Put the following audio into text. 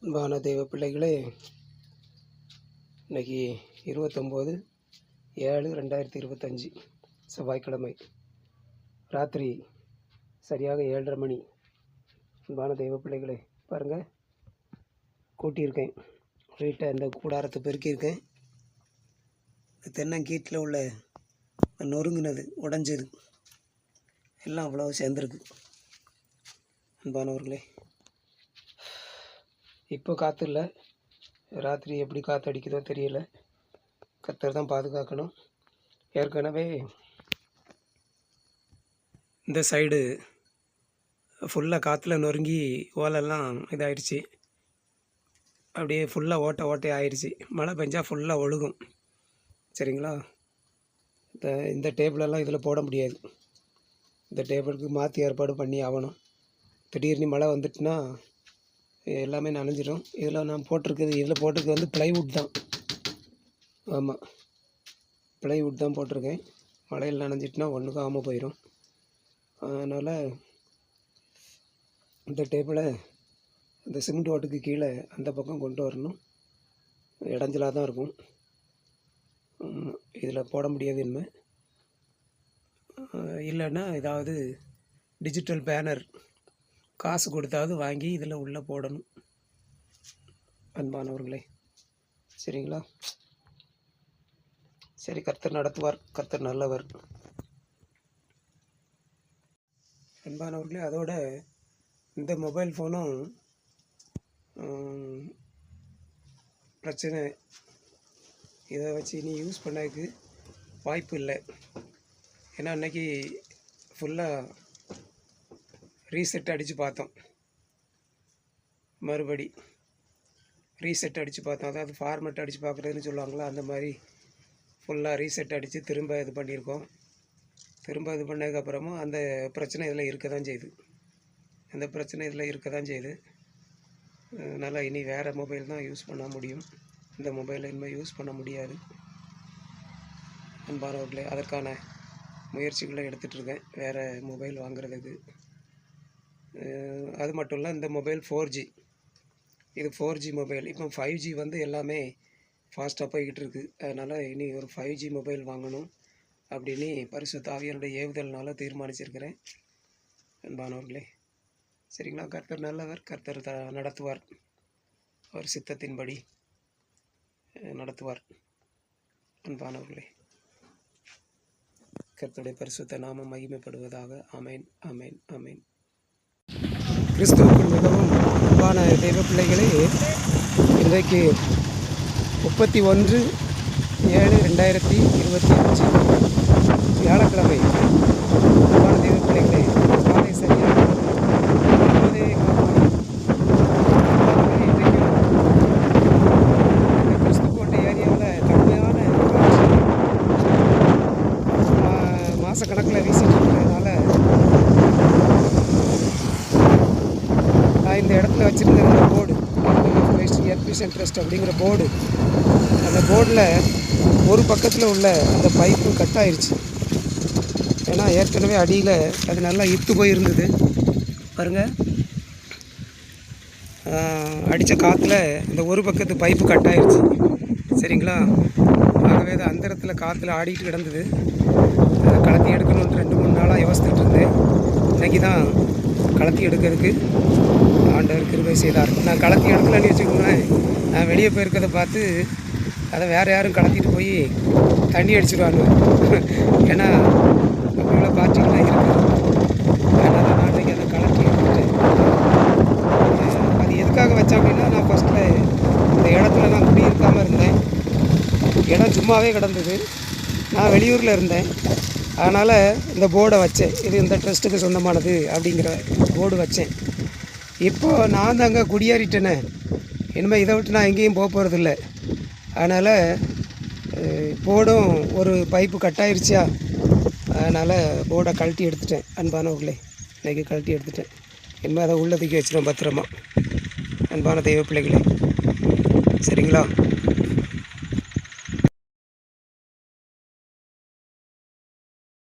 அன்பான தெய்வ பிள்ளைகளே, இன்றைக்கி 29/7/2025 செவ்வாய்க்கிழமை ராத்திரி சரியாக 7:30 மணி. அன்பான தெய்வ பிள்ளைகளே, பாருங்கள், கூட்டியிருக்கேன் வீட்டை, இந்த கூடாரத்தை பெருக்கியிருக்கேன். தென்னங்கீட்டில் உள்ள நொறுங்கினது, உடஞ்சது எல்லாம் அவ்வளோ சேர்ந்துருக்கு. அன்பானவர்களே, இப்போ காற்று இல்லை, ராத்திரி எப்படி காற்று அடிக்குதோ தெரியல. கர்த்தர் தான் பாதுகாக்கணும். ஏற்கனவே இந்த சைடு ஃபுல்லாக காற்றுல நொறுங்கி ஓலெல்லாம் இதாகிடுச்சு, அப்படியே ஃபுல்லாக ஓட்டை ஆயிடுச்சு. மழை பெஞ்சால் ஃபுல்லாக ஒழுகும். சரிங்களா? இந்த டேபிளெல்லாம் இதில் போட முடியாது. இந்த டேபிளுக்கு மாற்றி ஏற்பாடு பண்ணி ஆகணும். திடீர்னு மழை வந்துட்டுனா எல்லாமே நனைஞ்சிடும். இதில் நான் போட்டிருக்கிறது வந்து ப்ளைவுட் தான். ஆமாம், ப்ளைவுட் தான் போட்டிருக்கேன். மழையில் நனைஞ்சிட்டுனா ஒன்றுக்கும் ஆகாமல் போயிடும். அதனால் இந்த டேபிளை இந்த சிமெண்ட் ஓட்டுக்கு கீழே அந்த பக்கம் கொண்டு வரணும். இடைஞ்சலாக தான் இருக்கும். இதில் போட முடியாது இனிமே. இல்லைன்னா ஏதாவது டிஜிட்டல் பேனர் காசு கொடுத்தாவது வாங்கி இதில் உள்ளே போடணும். அன்பானவர்களே, சரிங்களா? சரி, கர்த்தர் நடத்துவார். கர்த்தர் நல்லவர். அன்பானவர்களே, அதோட இந்த மொபைல் ஃபோனும் பிரச்சனை. இதை வச்சு இனி யூஸ் பண்ணதுக்கு வாய்ப்பு இல்லை. ஏன்னா அன்றைக்கி ஃபுல்லாக ரீசெட் அடித்து பார்த்தோம். மறுபடி ரீசெட் அடித்து பார்த்தோம். அதாவது ஃபார்மெட் அடித்து பார்க்குறதுன்னு சொல்லுவாங்களா, அந்த மாதிரி ஃபுல்லாக ரீசெட் அடித்து திரும்ப இது பண்ணியிருக்கோம். திரும்ப இது பண்ணதுக்கப்புறமும் அந்த பிரச்சனை இதில் இருக்க தான் செய்யுது. அதனால் இனி வேறு மொபைல் தான் யூஸ் பண்ண முடியும். இந்த மொபைலை இனிமேல் யூஸ் பண்ண முடியாது. அன்பானவர்களே, அதற்கான முயற்சிகளை எடுத்துகிட்ருக்கேன், வேறு மொபைல் வாங்குறதுக்கு. அது மட்டும் இல்லை, இந்த மொபைல் 4G, இது 4G மொபைல். இப்போ 5G வந்து எல்லாமே ஃபாஸ்ட்டாக போய்கிட்டு இருக்குது. அதனால் இனி ஒரு 5G மொபைல் வாங்கணும் அப்படின்னு பரிசுத்த ஆவியானுடைய ஏவுதல்னால தீர்மானிச்சிருக்கிறேன். அன்பானவர்களே, சரிங்களா? கர்த்தர் நல்லவர். கர்த்தர் நடத்துவார். அவர் சித்தத்தின்படி நடத்துவார். அன்பானவர்களே, கர்த்தருடைய பரிசுத்த நாமம் மகிமைப்படுவதாக. ஆமேன், ஆமேன், ஆமேன். கிறிஸ்துவுக்குள் மிகவும் அன்பான தெய்வ பிள்ளைகளே, இன்றைக்கு 31/7/2025 வியாழக்கிழமை. அன்பான தெய்வ பிள்ளைகளே, காலை சரியாக 9:15 இந்த கிறிஸ்துக்கோட்டை ஏரியாவில் கடுமையான மாதக்கணக்கில் வீசிட்டு இருக்கிறதுனால இந்த இடத்துல வச்சுருந்த போர்டு, எர்பிஷன் ட்ரஸ்ட் அப்படிங்கிற போர்டு, அந்த போர்டில் ஒரு பக்கத்தில் உள்ள அந்த பைப்பு கட் ஆயிடுச்சு. ஏன்னா ஏற்கனவே அடியில் அது நல்லா இத்து போயிருந்தது. பாருங்கள், அடித்த காற்றுல இந்த ஒரு பக்கத்து பைப்பு கட் ஆயிடுச்சு. சரிங்களா? ஆகவே அது அந்த இடத்துல காற்றுல ஆடிட்டு கிடந்தது. கலத்தி எடுக்கணும்னு 2-3 நாளாக யோசித்துட்டு இருந்தேன். இன்றைக்கி தான் கலத்தி எடுக்கிறதுக்கு ஆண்டவர் கிருபை செய்தார். நான் கலத்தி எடுக்கலான்னு வச்சுக்கோங்களேன், நான் வெளியே போயிருக்கிறத பார்த்து அதை வேறு யாரும் கலத்திட்டு போய் தண்ணி அடிச்சுடுவாங்க. ஏன்னா அப்படியுள்ள பார்ட்டிகளாக இருக்குது. அதனால் நான் இன்றைக்கி அதை கலத்தி எடுத்துட்டேன். அது எதுக்காக வச்சேன் அப்படின்னா, நான் ஃபஸ்ட்டில் இந்த இடத்துல நான் குடியிருக்காமல் இருந்தேன். இடம் சும்மாவே கிடந்தது. நான் வெளியூரில் இருந்தேன். அதனால் இந்த போர்டை வச்சேன். இது இந்த ட்ரஸ்ட்டுக்கு சொந்தமானது அப்படிங்கிற போர்டு வச்சேன். இப்போது நான் தாங்க குடியேறிட்டேனே, இனிமேல் இதை விட்டு நான் எங்கேயும் போக போகிறதில்ல. அதனால் போர்டும் ஒரு பைப்பு கட் ஆயிடுச்சா, அதனால் போர்டை கழட்டி எடுத்துட்டேன். அன்பானவர்களே, இன்றைக்கி கழட்டி எடுத்துட்டேன். இனிமேல் அதை உள்ளதுக்கு வச்சுருவேன் பத்திரமா. அன்பான தெய்வ பிள்ளைகளே, சரிங்களா?